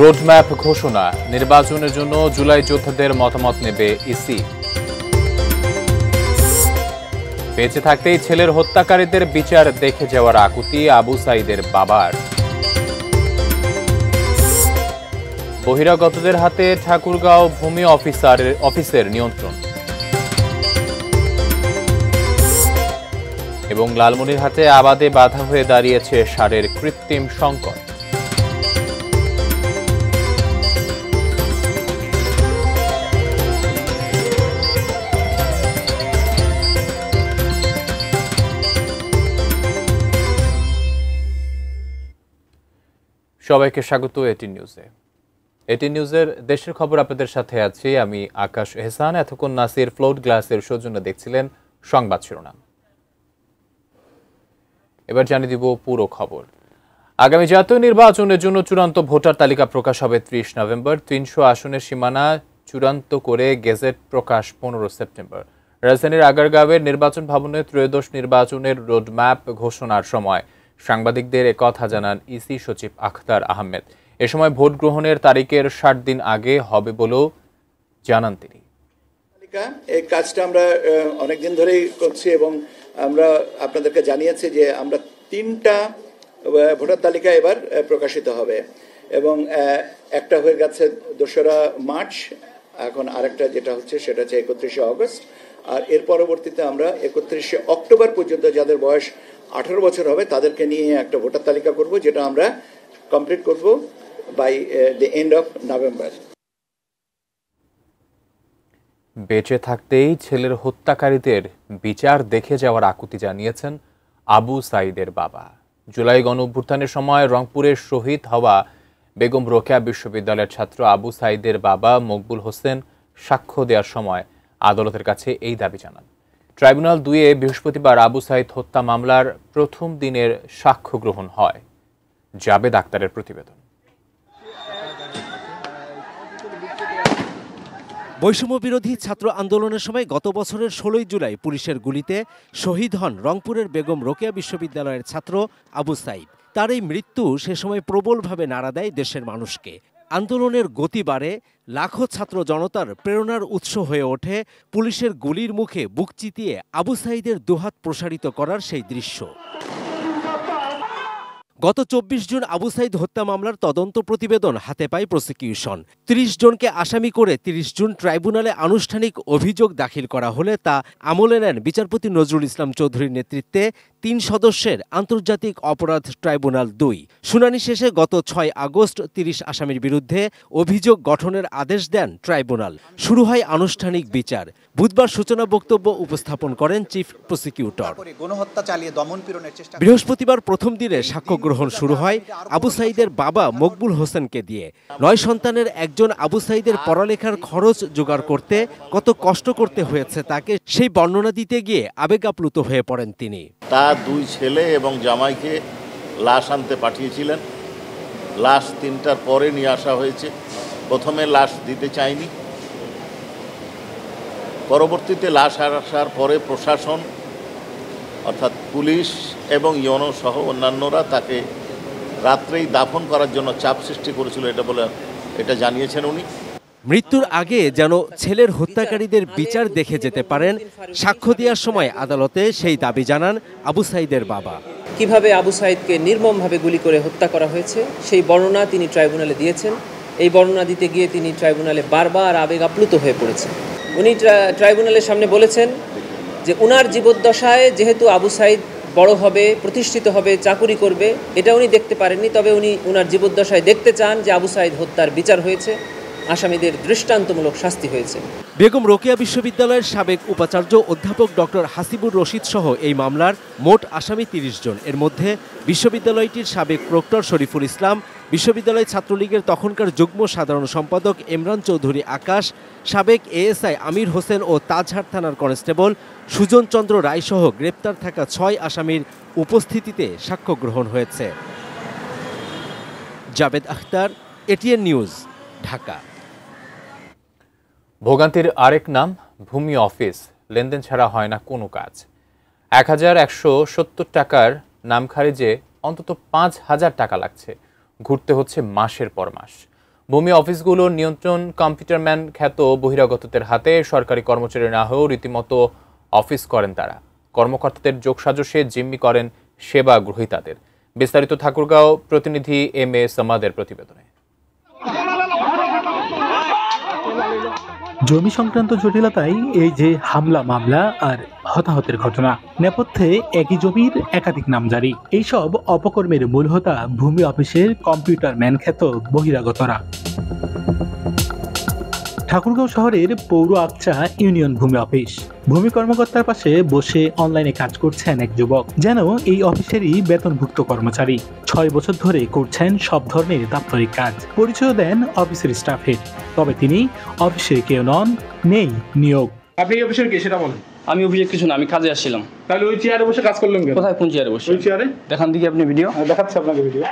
Roadmap ঘোষণা, নির্বাচনের জন্য জুলাই যোদ্ধাদের মতামত নেবে ইসি। বেঁচে থাকতেই ছেলের হত্যাকারীদের বিচার দেখে যাওয়ার আকুতি আবু সাঈদের বাবার। বহিরাগতদের হাতে ঠাকুরগাঁও ভূমি অফিসের নিয়ন্ত্রণ। এবং লালমনিরহাটে আবাদে বাধা হয়ে দাঁড়িয়েছে সারের কৃত্রিম সংকট। সবাইকে স্বাগত এটিএন নিউজে। এটিএন নিউজের দেশের খবর আপনাদের সাথে আছি আমি আকাশ এহসান। এতক্ষণ নাসির ফ্লোট গ্লাসের সৌজন্য দেখছিলেন সংবাদ শিরোনাম। এবার জানিয়ে দিব পুরো খবর। আগামী জাতীয় নির্বাচনের জন্য চূড়ান্ত ভোটার তালিকা প্রকাশ হবে 30 নভেম্বর। 300 আসনের সীমানা চূড়ান্ত করে গেজেট প্রকাশ 15 সেপ্টেম্বর। রাজধানীর আগারগাঁওয়ের নির্বাচন ভবনে ত্রয়োদশ নির্বাচনের রোডম্যাপ ঘোষণার সময় সাংবাদিকদের একথা জানান ইসি সচিব আখতার আহমেদ। এ সময় ভোট গ্রহণের তারিখের 60 দিন আগে হবে বলেও জানান তিনি। এই কাজটা আমরা অনেকদিন ধরেই করছি এবং আমরা আপনাদেরকে জানিয়েছি যে আমরা 3টা ভোটার তালিকা এবার প্রকাশিত হবে এবং একটা হয়ে গেছে 2রা মার্চ, এখন আরেকটা যেটা হচ্ছে সেটা হচ্ছে 31শে অগস্ট, আর এর পরবর্তীতে আমরা 31শে অক্টোবর পর্যন্ত যাদের বয়স 18 বছর হবে তাদেরকে নিয়ে একটা ভোটার তালিকা করব, যেটা আমরা কমপ্লিট করব by the end of November. বেঁচে থাকতেই ছেলের হত্যাকারীদের বিচার দেখে যাওয়ার আকুতি জানিয়েছেন আবু সাঈদের বাবা। জুলাই গণঅভ্যুত্থানের সময় রংপুরের শহীদ হওয়া বেগম রোকেয়া বিশ্ববিদ্যালয়ের ছাত্র আবু সাঈদের বাবা মকবুল হোসেন সাক্ষ্য দেওয়ার সময় আদালতের কাছে এই দাবি জানান। ট্রাইব্যুনাল 2-এ বৃহস্পতিবার আবু সাঈদ হত্যা মামলার প্রথম দিনের সাক্ষ্য গ্রহণ হয়। জাবেদ আক্তারের প্রতিবেদন। বৈষম্য বিরোধী ছাত্র আন্দোলনের সময় গত বছরের 16 জুলাই পুলিশের গুলিতে শহীদ হন রংপুরের বেগম রোকেয়া বিশ্ববিদ্যালয়ের ছাত্র আবু সাঈদ। তার এই মৃত্যু সে সময় প্রবলভাবে নাড়া দেয় দেশের মানুষকে। আন্দোলনের গতি বাড়ে, লাখো ছাত্র জনতার প্রেরণার উৎস হয়ে ওঠে পুলিশের গুলির মুখে বুক চিতিয়ে আবু সাঈদের দুহাত প্রসারিত করার সেই দৃশ্য। গত 24 জুন আবু সাঈদ হত্যা মামলার তদন্ত প্রতিবেদন হাতে পায় প্রসিকিউশন। 30 জনকে আসামি করে 30 জুন ট্রাইব্যুনালে আনুষ্ঠানিক অভিযোগ দাখিল করা হলে তা আমলে নেন বিচারপতি নজরুল ইসলাম চৌধুরীর নেতৃত্বে 3 সদস্যের আন্তর্জাতিক অপরাধ ট্রাইব্যুনাল 2। শুনানি শেষে গত 6 আগস্ট 30 আসামির বিরুদ্ধে অভিযোগ গঠনের আদেশ দেন ট্রাইব্যুনাল। শুরু হয় আনুষ্ঠানিক বিচার। বুধবার সূচনা বক্তব্য উপস্থাপন করেন চিফ প্রসিকিউটর। বৃহস্পতিবার প্রথম দিনে সাক্ষ্য গ্রহণ শুরু হয় আবু সাঈদের বাবা মকবুল হোসেনকে দিয়ে। 9 সন্তানের একজন আবু সাঈদের পড়ালেখার খরচ জোগাড় করতে কত কষ্ট করতে হয়েছে তাকে সেই বর্ণনা দিতে গিয়ে আবেগ আপ্লুত হয়ে পড়েন তিনি। তার 2 ছেলে এবং জামাইকে লাশ আনতে পাঠিয়েছিলেন। লাশ 3টার পরে নিয়ে আসা হয়েছে। প্রথমে লাশ দিতে চায়নি, পরবর্তীতে লাশ আসার পরে প্রশাসন অর্থাৎ পুলিশ এবং ইউনো সহ অন্যান্যরা তাকে রাত্রেই দাফন করার জন্য চাপ সৃষ্টি করেছিল, এটা জানিয়েছেন উনি। মৃত্যুর আগে যেন ছেলের হত্যাকারীদের বিচার দেখে যেতে পারেন, সাক্ষ্য দেওয়ার সময় আদালতে সেই দাবি জানান আবু সাঈদের বাবা। কিভাবে আবু সাঈদকে নির্মমভাবে গুলি করে হত্যা করা হয়েছে সেই বর্ণনা তিনি ট্রাইব্যুনালে দিয়েছেন। এই বর্ণনা দিতে গিয়ে তিনি ট্রাইব্যুনালে বারবার আবেগ আপ্লুত হয়ে পড়েছেন। উনি ট্রাইব্যুনালের সামনে বলেছেন যে উনার জীবদ্দশায় যেহেতু আবু সাঈদ বড় হবে, প্রতিষ্ঠিত হবে, চাকুরি করবে, এটা উনি দেখতে পারেননি। তবে উনি উনার জীবদ্দশায় দেখতে চান যে আবু সাঈদ হত্যার বিচার হয়েছে, আসামিদের দৃষ্টান্তমূলক শাস্তি হয়েছে। বেগম রোকেয়া বিশ্ববিদ্যালয়ের সাবেক উপাচার্য অধ্যাপক ডক্টর হাসিবুর রশিদ সহ এই মামলার মোট আসামি 30 জন। এর মধ্যে বিশ্ববিদ্যালয়টির সাবেক প্রক্টর শরীফুল ইসলাম, বিশ্ববিদ্যালয় ছাত্রলীগের তখনকার যুগ্ম সাধারণ সম্পাদক ইমরান চৌধুরী আকাশ, সাবেক এএসআই আমির হোসেন ও তাজহাট থানার কনস্টেবল সুজন চন্দ্র রায় সহ গ্রেপ্তার থাকা 6 আসামির উপস্থিতিতে সাক্ষ্য গ্রহণ হয়েছে। Javed Akhtar, ATN news, Dhaka. ভোগান্তির আরেক নাম ভূমি অফিস। লেনদেন ছাড়া হয় না কোনো কাজ। 1170 টাকার নাম খারিজে অন্তত 5000 টাকা লাগছে। ঘুরতে হচ্ছে মাসের পর মাস। ভূমি অফিসগুলোর নিয়ন্ত্রণ কম্পিউটারম্যান খ্যাত বহিরাগতদের হাতে। সরকারি কর্মচারী না হয়েও রীতিমতো অফিস করেন তারা। কর্মকর্তাদের যোগসাজশে জিম্মি করেন সেবা গ্রহীতাদের। বিস্তারিত ঠাকুরগাঁও প্রতিনিধি এম এ সামাদের প্রতিবেদনে। জমি সংক্রান্ত জটিলতায় এই যে হামলা মামলা আর হতাহতের ঘটনা। নেপথ্যে একই জমির একাধিক নামজারি। এইসব অপকর্মের মূল হোতা ভূমি অফিসের কম্পিউটার ম্যান খ্যাত বহিরাগতরা। ঠাকুরগাঁও শহরের পৌর আকচা ইউনিয়ন ভূমি অফিস। ভূমি কর্মকর্তার পাশে বসে অনলাইনে কাজ করছেন এক যুবক, যেন এই অফিসেরই বেতনভুক্ত কর্মচারী। 6 বছর ধরে করছেন সব ধরনের দাপ্তরিক কাজ। পরিচয় দেন অফিসের স্টাফের, তবে তিনি অফিসে কেউ নন, নেই নিয়োগ। আপনি এই অফিসের কে সেটা বলেন। আমি অফিসে কিছু না, আমি কাজে আসছিলাম। তাহলে ওই চেয়ারে বসে কাজ করলেন কেন? কোথায়, কোন চেয়ারে বসে? ওই চেয়ারে দেখান দিকে আপনি ভিডিও। দেখাচ্ছি আপনাকে ভিডিও।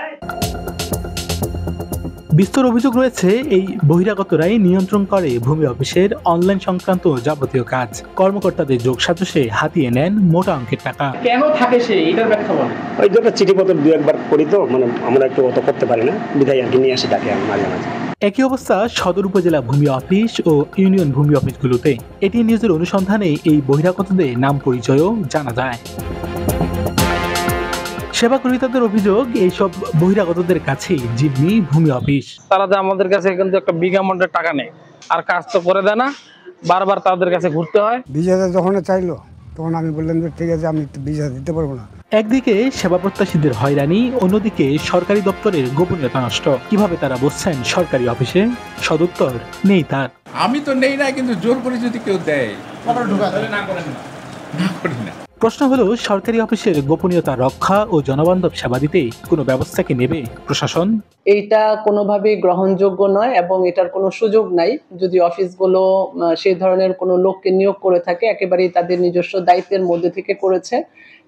বিস্তর অভিযোগ রয়েছে এই বহিরাগতরাই নিয়ন্ত্রণ করে ভূমি অফিসের অনলাইন সংক্রান্ত যাবতীয় কাজ। কর্মকর্তাদের যোগসাজশে হাতিয়ে নেন মোটা অঙ্কের টাকা। কেন থাকে সে, এটার ব্যাখ্যা বলেন। ওই জন্য চিঠিপত্র 2-1 বার করি তো, মানে আমরা একটু অত করতে পারি না, বিধায় আর কি নিয়ে আসি তাকে মাঝে মাঝে। একই অবস্থা সদর উপজেলা ভূমি অফিস ও ইউনিয়ন ভূমি অফিসগুলোতে। এটি নিউজের অনুসন্ধানে এই বহিরাগতদের নাম পরিচয়ও জানা যায়। সেবা গ্রহীতাদের অভিযোগ, এইসব বহিরাগতদের কাছে জিম্মি ভূমি অফিস। তারা যে আমাদের কাছে কিন্তু একটা বিগ অ্যামাউন্টের টাকা নেই, আর কাজ তো করে দেয় না, বারবার তাদের কাছে ঘুরতে হয়। ভিসা যখন চাইলো তখন আমি বললাম যে ঠিক আছে, আমি ভিসা দিতে পারবো না। একদিকে সেবা প্রত্যাশীদের হয়রানি, অন্যদিকে সরকারি দপ্তরের গোপনীয়তা নষ্ট। কিভাবে তারা বসছেন সরকারি অফিসে? সদুত্তর নেই তার। আমি তো নেই না, কিন্তু জোর করে যদি কেউ দেয় না করি না। প্রশ্ন হলো, সরকারি অফিসের গোপনীয়তা রক্ষা ও জনবান্ধব সেবা দিতে কোনো ব্যবস্থা কি নেবে প্রশাসন? এইটা কোনোভাবেই গ্রহণযোগ্য নয় এবং এটার কোনো সুযোগ নাই। যদি অফিসগুলো সেই ধরনের কোনো লোককে নিয়োগ করে থাকে, একেবারেই তাদের নিজস্ব দায়িত্বের মধ্যে থেকে করেছে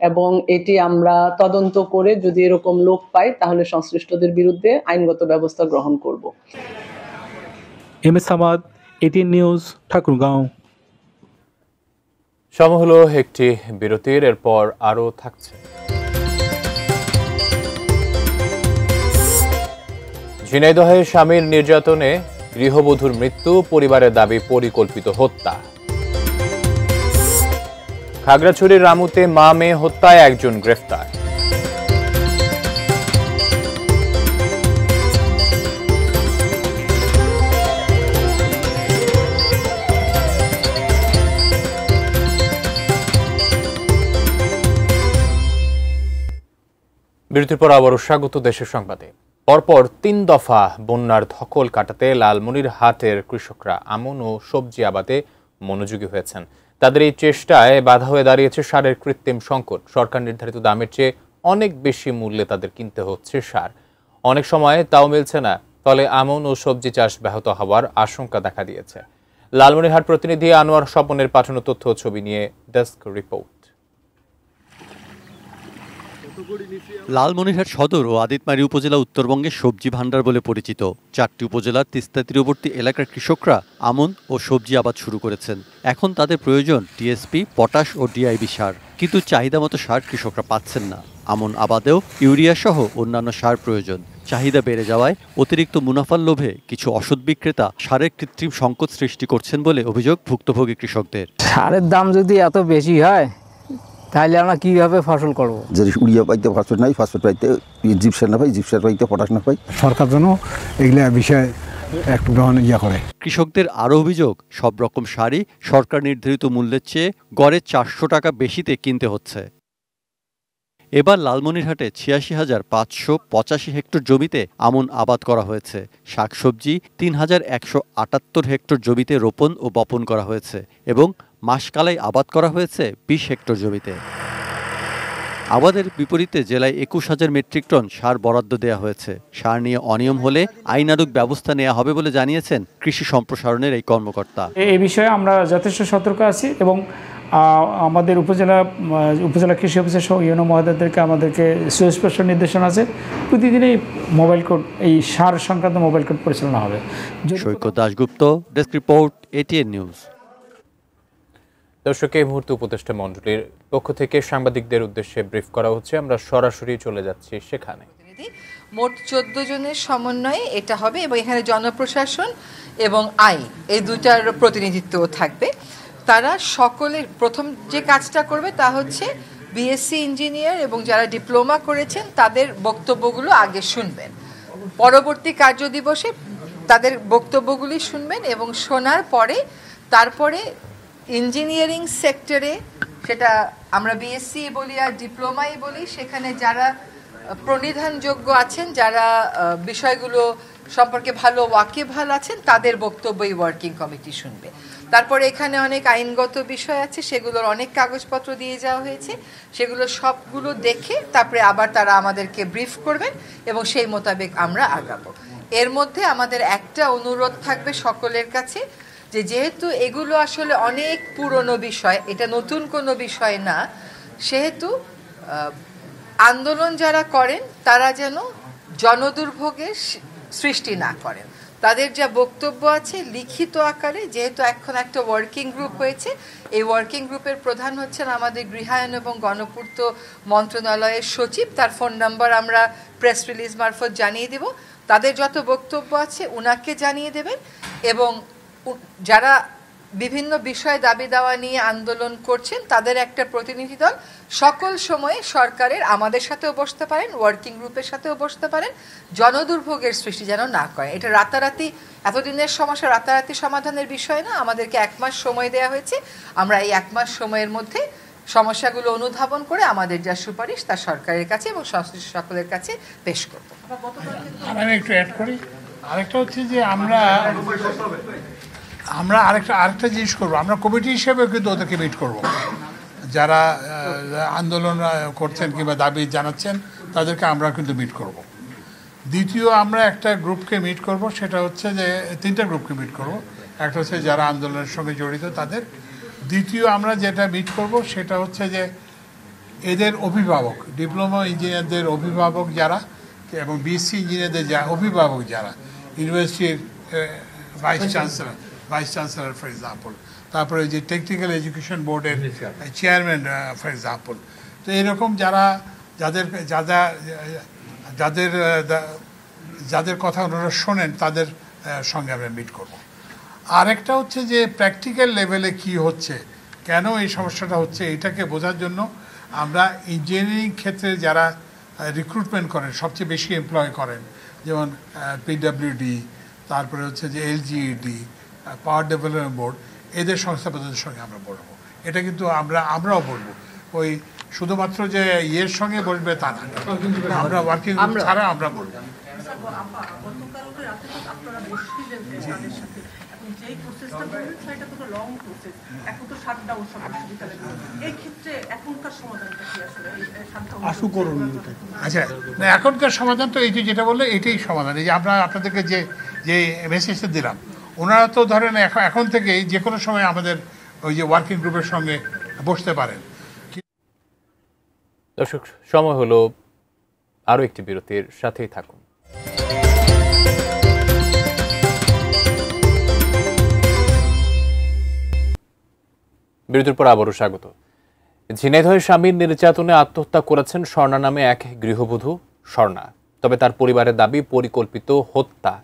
এবং এটি আমরা তদন্ত করে যদি এরকম লোক পাই তাহলে সংশ্লিষ্টদের বিরুদ্ধে আইনগত ব্যবস্থা গ্রহণ করব। M A Samad, ATN news, Thakurgaon. সময় হলো একটি বিরতির, এরপর আরও থাকছে। ঝিনাইদহে স্বামীর নির্যাতনে গৃহবধূর মৃত্যু, পরিবারের দাবি পরিকল্পিত হত্যা। খাগড়াছড়ির রামুতে মা মেয়ে হত্যায় একজন গ্রেফতার। বিরতির পর আবারও স্বাগত দেশের সংবাদে। পরপর 3 দফা বন্যার ধকল কাটাতে লালমনিরহাটের কৃষকরা আমন ও সবজি আবাদে মনোযোগী হয়েছেন। তাদের এই চেষ্টায় বাধা হয়ে দাঁড়িয়েছে সারের কৃত্রিম সংকট। সরকার নির্ধারিত দামের চেয়ে অনেক বেশি মূল্যে তাদের কিনতে হচ্ছে সার। অনেক সময় তাও মিলছে না, ফলে আমন ও সবজি চাষ ব্যাহত হওয়ার আশঙ্কা দেখা দিয়েছে। লালমনিরহাট প্রতিনিধি আনোয়ার স্বপনের পাঠানো তথ্য ছবি নিয়ে ডেস্ক রিপোর্ট। লালমনিরহাট সদর ও আদিতমারী উপজেলা উত্তরবঙ্গের সবজি ভান্ডার বলে পরিচিত। 4টি উপজেলার তিস্তা তীরবর্তী এলাকার কৃষকরা আমন ও সবজি আবাদ শুরু করেছেন। এখন তাদের প্রয়োজন টিএসপি, পটাশ ও ডিআইবি সার, কিন্তু চাহিদা মতো সার কৃষকরা পাচ্ছেন না। আমন আবাদেও ইউরিয়া সহ অন্যান্য সার প্রয়োজন। চাহিদা বেড়ে যাওয়ায় অতিরিক্ত মুনাফার লোভে কিছু অসৎ বিক্রেতা সারের কৃত্রিম সংকট সৃষ্টি করছেন বলে অভিযোগ ভুক্তভোগী কৃষকদের। সারের দাম যদি এত বেশি হয় তাহলে আমরা কিভাবে ফসল করব? যদি ইউরিয়া পাইতে ফসফেট নাই, ফসফেট পাইতে জিপসার না পাই, জিপসার পাইতে পটাশ না পাই। সরকার যেন এগুলা বিষয়ে একটু গ্রহণ করে। কৃষকদের আরও অভিযোগ, সব রকম সারই সরকার নির্ধারিত মূল্যের চেয়ে গড়ে 400 টাকা বেশিতে কিনতে হচ্ছে। এবার লালমনিরহাটে 86,585 হেক্টর জমিতে আমন আবাদ করা হয়েছে। শাকসবজি 3,178 হেক্টর জমিতে রোপণ ও বপন করা হয়েছে এবং মাসকালাই আবাদ করা হয়েছে 20 হেক্টর জমিতে। আবাদের বিপরীতে জেলায় 21,000 মেট্রিক টন সার বরাদ্দ দেওয়া হয়েছে। সার নিয়ে অনিয়ম হলে আইনানুগ ব্যবস্থা নেওয়া হবে বলে জানিয়েছেন কৃষি সম্প্রসারণের এই কর্মকর্তা। এই বিষয়ে আমরা যথেষ্ট সতর্ক আছি এবং আমাদের উপজেলা কৃষি অফিসার সহ ইউনো মহোদয়দেরকে আমাদেরকে সুস্পষ্ট নির্দেশনা আছে। প্রতিদিনই মোবাইল কোড, এই সার সংক্রান্ত মোবাইল কোড পরিচালনা হবে। Saikat Dasgupta, desk report, ATN news. দর্শক, এই মুহূর্তে উপদেষ্টা মণ্ডলীর পক্ষ থেকে সাংবাদিকদের উদ্দেশ্যে ব্রিফ করা হচ্ছে। আমরা সরাসরি চলে যাচ্ছি সেখানে। মোট 14 জনের সমন্বয়ে এটা হবে এবং এখানে জনপ্রশাসন এবং আইন এই দুইটার প্রতিনিধিত্ব থাকবে। তারা সকলের প্রথম যে কাজটা করবে তা হচ্ছে বিএসসি ইঞ্জিনিয়ার এবং যারা ডিপ্লোমা করেছেন তাদের বক্তব্যগুলো আগে শুনবেন, পরবর্তী কার্যদিবসে তাদের বক্তব্যগুলি শুনবেন এবং শোনার পরে তারপরে ইঞ্জিনিয়ারিং সেক্টরে, সেটা আমরা বিএসসি বলি আর ডিপ্লোমাই বলি, সেখানে যারা প্রণিধানযোগ্য আছেন, যারা বিষয়গুলো সম্পর্কে ভালো ওয়াকিবহাল আছেন, তাদের বক্তব্যই ওয়ার্কিং কমিটি শুনবে। তারপরে এখানে অনেক আইনগত বিষয় আছে, সেগুলোর অনেক কাগজপত্র দিয়ে যাওয়া হয়েছে, সেগুলো সবগুলো দেখে তারপরে আবার তারা আমাদেরকে ব্রিফ করবেন এবং সেই মোতাবেক আমরা আগাবো। এর মধ্যে আমাদের একটা অনুরোধ থাকবে সকলের কাছে, যে যেহেতু এগুলো আসলে অনেক পুরনো বিষয়, এটা নতুন কোনো বিষয় না, সেহেতু আন্দোলন যারা করেন তারা যেন জনদুর্ভোগের সৃষ্টি না করেন। তাদের যা বক্তব্য আছে লিখিত আকারে, যেহেতু এখন একটা ওয়ার্কিং গ্রুপ হয়েছে, এই ওয়ার্কিং গ্রুপের প্রধান হচ্ছেন আমাদের গৃহায়ন এবং গণপূর্ত মন্ত্রণালয়ের সচিব, তার ফোন নাম্বার আমরা প্রেস রিলিজ মারফত জানিয়ে দেব। তাদের যত বক্তব্য আছে উনাকে জানিয়ে দেবেন এবং যারা বিভিন্ন বিষয় দাবি দাওয়া নিয়ে আন্দোলন করছেন তাদের একটা প্রতিনিধি দল সকল সময়ে সরকারের আমাদের সাথেও বসতে পারেন, ওয়ার্কিং গ্রুপের সাথেও বসতে পারেন, জনদুর্ভোগের সৃষ্টি যেন না করে। এটা রাতারাতি, এতদিনের সমস্যা রাতারাতি সমাধানের বিষয় না, আমাদেরকে 1 মাস সময় দেওয়া হয়েছে। আমরা এই 1 মাস সময়ের মধ্যে সমস্যাগুলো অনুধাবন করে আমাদের যা সুপারিশ তা সরকারের কাছে এবং সংশ্লিষ্ট সকলের কাছে পেশ করব। আমি একটু অ্যাড করি, আরেকটা হচ্ছে যে আমরা আরেকটা জিনিস করবো, আমরা কমিটি হিসেবে কিন্তু ওদেরকে মিট করব, যারা আন্দোলন করছেন কিংবা দাবি জানাচ্ছেন তাদেরকে আমরা কিন্তু মিট করব। দ্বিতীয় আমরা একটা গ্রুপকে মিট করব, সেটা হচ্ছে যে 3টা গ্রুপকে মিট করব। একটা হচ্ছে যারা আন্দোলনের সঙ্গে জড়িত তাদের। দ্বিতীয় আমরা যেটা মিট করব সেটা হচ্ছে যে এদের অভিভাবক, ডিপ্লোমা ইঞ্জিনিয়ারদের অভিভাবক যারা এবং বিএসসি ইঞ্জিনিয়ারদের যা অভিভাবক যারা, ইউনিভার্সিটির ভাইস চ্যান্সেলর ফর এক্সাম্পল, তারপরে যে টেকনিক্যাল এডুকেশন বোর্ডের চেয়ারম্যান ফর এক্সাম্পল, তো এরকম যাদের কথা ওনারা শোনেন তাদের সঙ্গে আমরা মিট করব। আরেকটা হচ্ছে যে প্র্যাকটিক্যাল লেভেলে কি হচ্ছে, কেন এই সমস্যাটা হচ্ছে, এটাকে বোঝার জন্য আমরা ইঞ্জিনিয়ারিং ক্ষেত্রে যারা রিক্রুটমেন্ট করেন, সবচেয়ে বেশি এমপ্লয় করেন, যেমন পিডব্লিউডি, তারপরে হচ্ছে যে এলজিইডি, পাওয়ার ডেভেলপমেন্ট বোর্ড, এদের সংস্থাপকদের সঙ্গে আমরা বলবো। এটা কিন্তু আমরাও বলবো, ওই শুধুমাত্র যে ইয়ের সঙ্গে বসবে তা না, আমরা ওয়ার্কিং গ্রুপ ছাড়া আমরা বলবো। আচ্ছা, না এখনকার সমাধান তো এই যেটা বললে এটাই সমাধান। এই যে আমরা আপনাদেরকে যে মেসেজটা দিলাম, ওনারা তো ধরেন এখন থেকেই যে কোনো সময় আমাদের ওই যে ওয়ার্কিং গ্রুপের সঙ্গে বসতে পারেন। দর্শক, সময় হলো আরও একটি বিরতির, সাথেই থাকুন। বিরতির পর আবারও স্বাগত। ঝিনাইদহের স্বামীর নির্যাতনে আত্মহত্যা করেছেন স্বর্ণা নামে এক গৃহবধূ স্বর্ণা। তবে তার পরিবারের দাবি পরিকল্পিত হত্যা।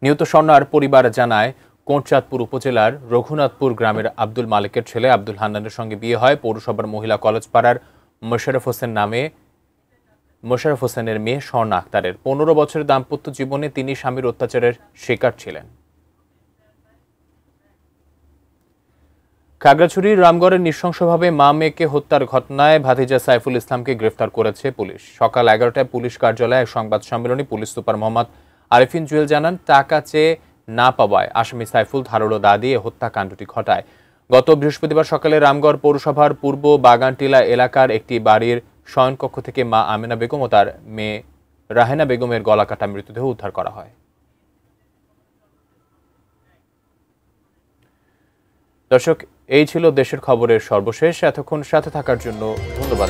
নিহত স্বর্ণার পরিবার জানায়, কোটচাঁদপুর উপজেলার রঘুনাথপুর গ্রামের আব্দুল মালিকের ছেলে আব্দুল হান্নানের সঙ্গে বিয়ে হয় পৌরসভার মহিলা কলেজ পাড়ার মোশাররফ হোসেনের মেয়ে স্বর্ণা আক্তারের। 15 বছরের দাম্পত্য জীবনে তিনি স্বামীর অত্যাচারের শিকার ছিলেন। খাগড়াছড়ির রামগড়ের নৃশংসভাবে মা মেয়েকে হত্যার ঘটনায় ভাতিজা সাইফুল ইসলামকে গ্রেফতার করেছে পুলিশ। সকাল 11টায় পুলিশ কার্যালয়ে এক সংবাদ সম্মেলনে পুলিশ সুপার মোহাম্মদ আরিফিন জুয়েল জানান, টাকা চেয়ে না পাওয়ায় আসামি সাইফুল ধারালো দা দিয়ে হত্যাকাণ্ডটি ঘটায়। গত বৃহস্পতিবার সকালে রামগড় পৌরসভার পূর্ব বাগানটিলা এলাকার একটি বাড়ির শয়নকক্ষ থেকে মা আমেনা বেগম ও তার মেয়ে রাহেনা বেগমের গলাকাটা মৃতদেহ উদ্ধার করা হয়। দর্শক, এই ছিল দেশের খবরের সর্বশেষ। এতক্ষণ সাথে থাকার জন্য ধন্যবাদ।